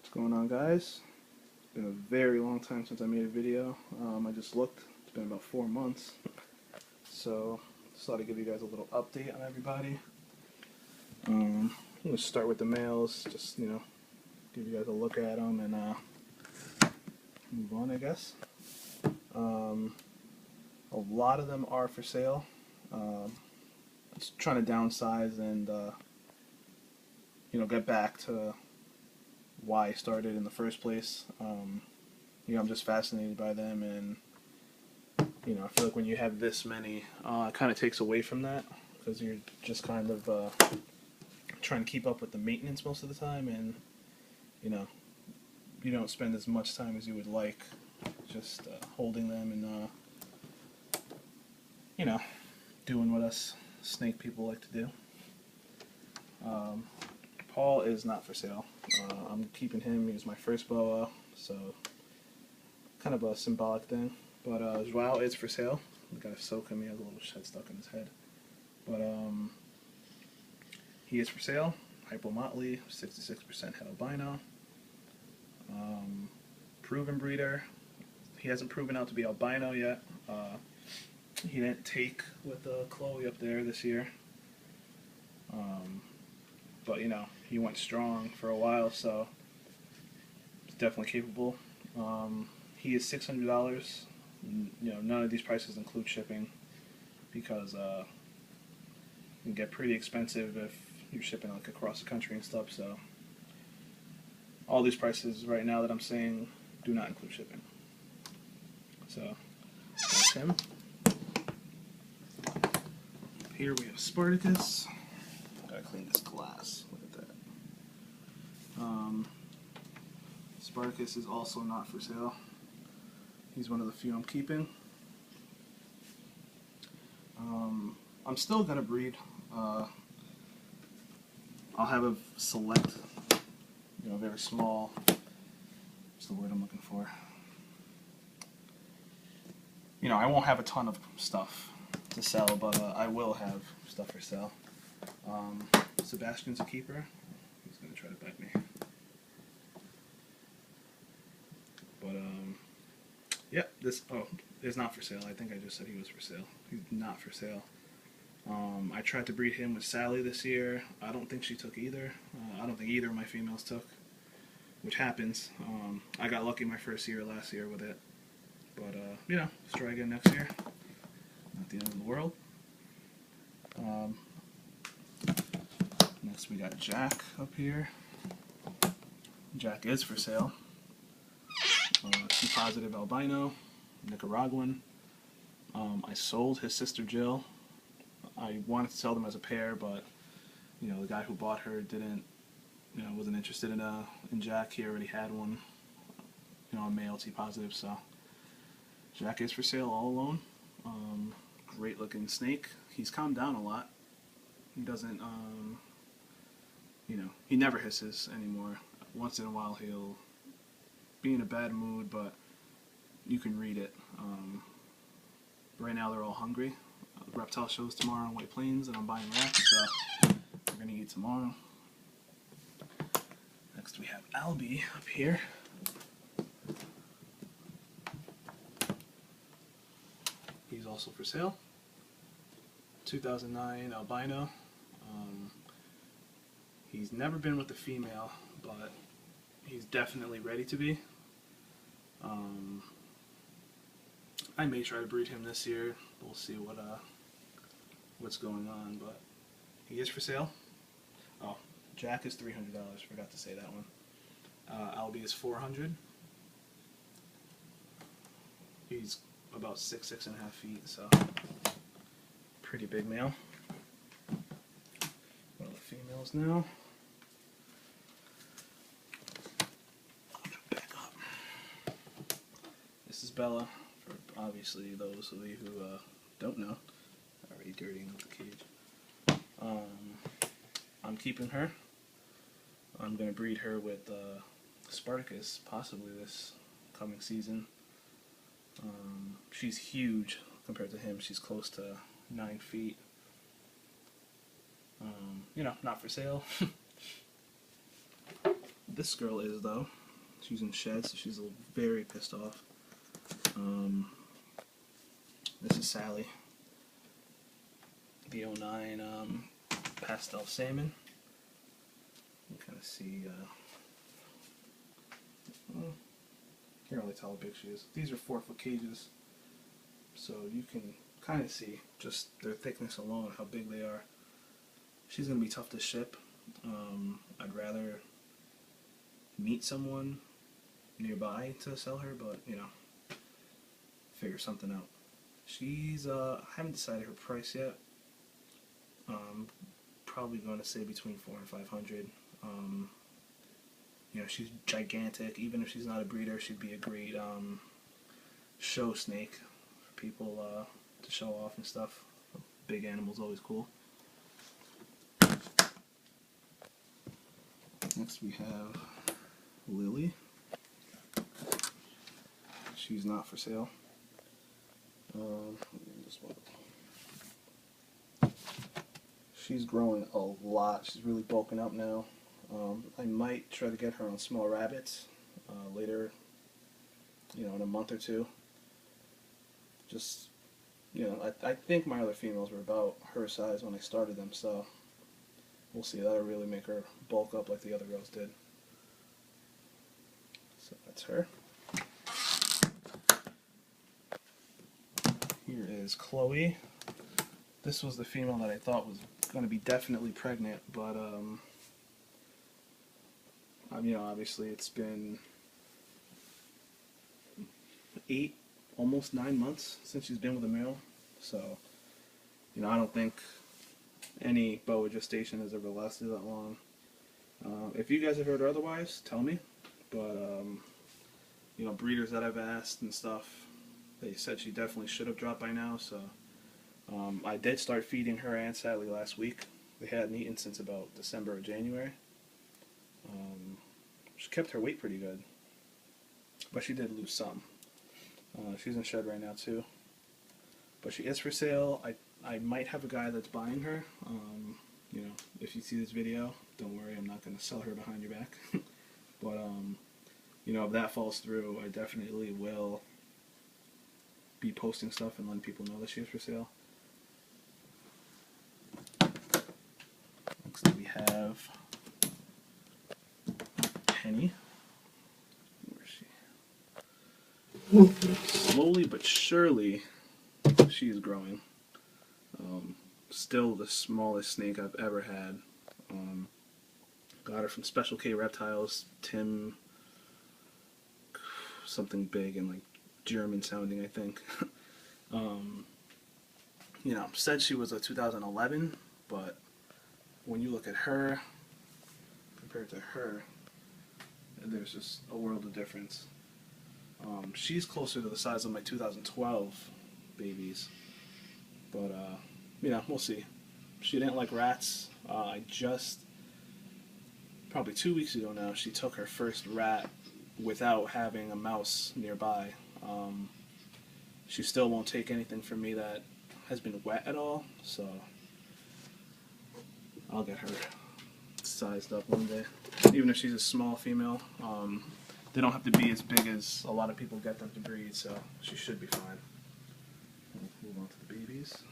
What's going on, guys? It's been a very long time since I made a video. I just looked. It's been about 4 months. So, just thought I'd give you guys a little update on everybody. I'm going to start with the males, just, give you guys a look at them and move on, I guess. A lot of them are for sale. Just trying to downsize and, get back to why I started in the first place. I'm just fascinated by them, and I feel like when you have this many, it kind of takes away from that because you're just kind of trying to keep up with the maintenance most of the time, and you don't spend as much time as you would like just holding them and doing what us snake people like to do. Paul is not for sale. I'm keeping him. He was my first boa, so kind of a symbolic thing. But Joao is for sale. We gotta soak him. He has a little shed stuck in his head. But he is for sale. Hypomotley, 66% het albino. Proven breeder. He hasn't proven out to be albino yet. He didn't take with Chloe up there this year. But he went strong for a while, so he's definitely capable. He is $600. None of these prices include shipping because it can get pretty expensive if you're shipping like across the country and stuff. So all these prices right now that I'm saying do not include shipping. So that's him. Here we have Spartacus. Gotta clean this glass. Look at that. Spartacus is also not for sale. He's one of the few I'm keeping. I'm still gonna breed. I'll have a select, very small. What's the word I'm looking for? I won't have a ton of stuff to sell, but I will have stuff for sale. Sebastian's a keeper. He's gonna try to bite me. But yeah, this is not for sale. I think I just said he was for sale. He's not for sale. I tried to breed him with Sally this year. I don't think she took either. I don't think either of my females took, which happens. I got lucky my first year last year with it. But let's try again next year. Not the end of the world. Next we got Jack up here. Jack is for sale. T-positive albino, Nicaraguan. I sold his sister Jill. I wanted to sell them as a pair, but the guy who bought her wasn't interested in Jack. He already had one, a male T-positive. So Jack is for sale all alone. Great looking snake. He's calmed down a lot. He doesn't, he never hisses anymore. Once in a while he'll be in a bad mood, but you can read it. Right now they're all hungry. The reptile show's tomorrow in White Plains, and I'm buying rats, so we're going to eat tomorrow. Next we have Albie up here. He's also for sale. 2009 albino. He's never been with a female, but he's definitely ready to be. I may try to breed him this year. We'll see what's going on, but he is for sale. Oh, Jack is $300. Forgot to say that one. Albie is $400. He's about 6.5 feet, so pretty big male. One of the females now. Back up. This is Bella, for obviously those of you who don't know. Already dirtying up the cage. I'm keeping her. I'm going to breed her with Spartacus, possibly this coming season. She's huge compared to him. She's close to 9 feet. Not for sale. This girl is, though. She's in shed, so she's very pissed off. This is Sally, the '09 pastel salmon. You can kind of see, can't really tell how big she is. These are 4-foot cages, so you can kind of see just their thickness alone, how big they are. She's going to be tough to ship. I'd rather meet someone nearby to sell her, but you know, figure something out. She's, I haven't decided her price yet. Probably going to say between $400 and $500. You know, she's gigantic. Even if she's not a breeder, she'd be a great show snake for people to show off and stuff. Big animal's always cool. Next we have Lily. She's not for sale. She's growing a lot. She's really bulking up now. I might try to get her on small rabbits later, you know, in a month or two. Just, you know, I think my other females were about her size when I started them, so we'll see. That'll really make her bulk up like the other girls did. So that's her. Here is Chloe. This was the female that I thought was going to be definitely pregnant, but you know, obviously it's been 8, almost 9 months since she's been with a male, so you know, I don't think any boa gestation has ever lasted that long. If you guys have heard otherwise, tell me, but you know, breeders that I've asked and stuff, they said she definitely should have dropped by now, so I did start feeding her and Sally last week. They hadn't eaten since about December or January. She kept her weight pretty good, but she did lose some. She's in shed right now too, but she is for sale. I might have a guy that's buying her. You know, if you see this video, don't worry, I'm not going to sell her behind your back. But you know, if that falls through, I definitely will be posting stuff and letting people know that she is for sale. Next we have Penny. Where is she? Slowly but surely, she is growing. Still the smallest snake I've ever had. Got her from Special K Reptiles. Tim, something big and like German sounding, I think. You know, said she was a 2011, but when you look at her compared to her, there's just a world of difference. She's closer to the size of my 2012 babies, but you know, we'll see. She didn't like rats. I just, probably 2 weeks ago now, she took her first rat without having a mouse nearby. She still won't take anything from me that has been wet at all, so I'll get her sized up one day. Even if she's a small female, they don't have to be as big as a lot of people get them to breed, so she should be fine. We'll move on to the babies.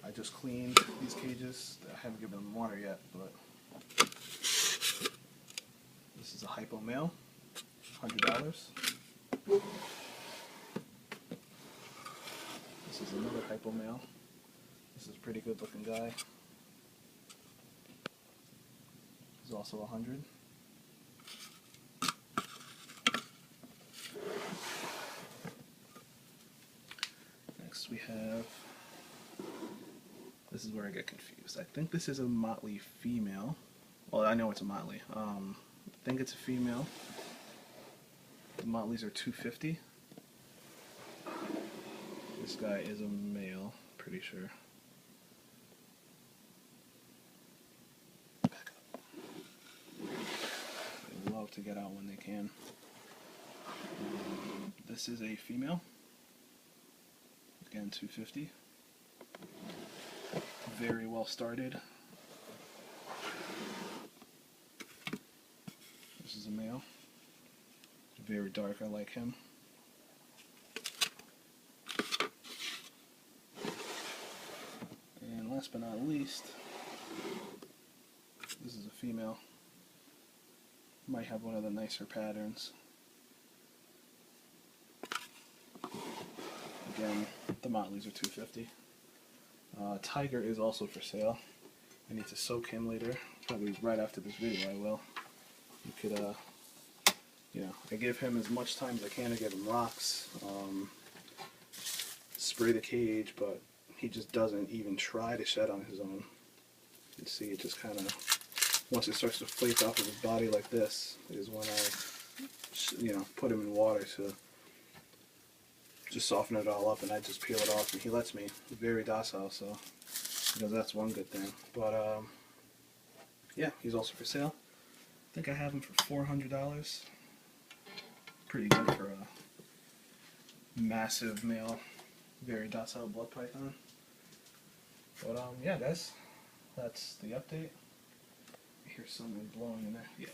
I just cleaned these cages. I haven't given them water yet, but this is a hypo male, $100. This is another hypo male. This is a pretty good looking guy. He's also 100. Next we have, this is where I get confused. I think this is a motley female. Well, I know it's a motley. I think it's a female. The motleys are $250. This guy is a male, pretty sure. Back up. They love to get out when they can. This is a female. Again, $250. Very well started. a male. Very dark, I like him. And last but not least, this is a female. Might have one of the nicer patterns. Again, the Motleys are $250. Tiger is also for sale. I need to soak him later. Probably right after this video I will. You could, you know, I give him as much time as I can to give him rocks. Spray the cage, but he just doesn't even try to shed on his own. You can see it just kind of, once it starts to flake off of his body like this, is when I, you know, put him in water to just soften it all up, and I just peel it off, and he lets me. He's very docile, so because that's one good thing. But yeah, he's also for sale. I think I have him for $400. Pretty good for a massive male, very docile blood python. But yeah, guys, that's the update. I hear something blowing in there. Yeah.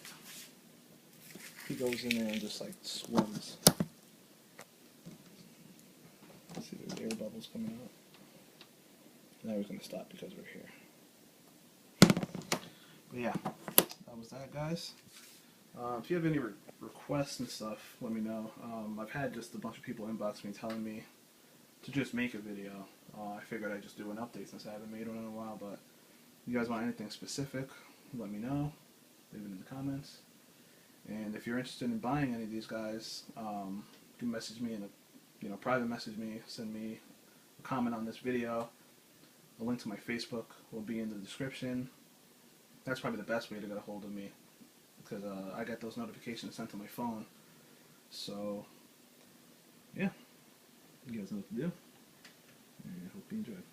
He goes in there and just like swims. See, there's air bubbles coming out. Now we're going to stop because we're here. But yeah, that was that, guys. If you have any requests and stuff, let me know. I've had just a bunch of people inbox me telling me to just make a video. I figured I'd just do an update since I haven't made one in a while, but if you guys want anything specific, let me know. Leave it in the comments. And if you're interested in buying any of these guys, you can message me in a, you know, private message me, send me a comment on this video. A link to my Facebook will be in the description. That's probably the best way to get a hold of me, because I get those notifications sent to my phone. So, yeah, you guys know what to do. And I hope you enjoyed.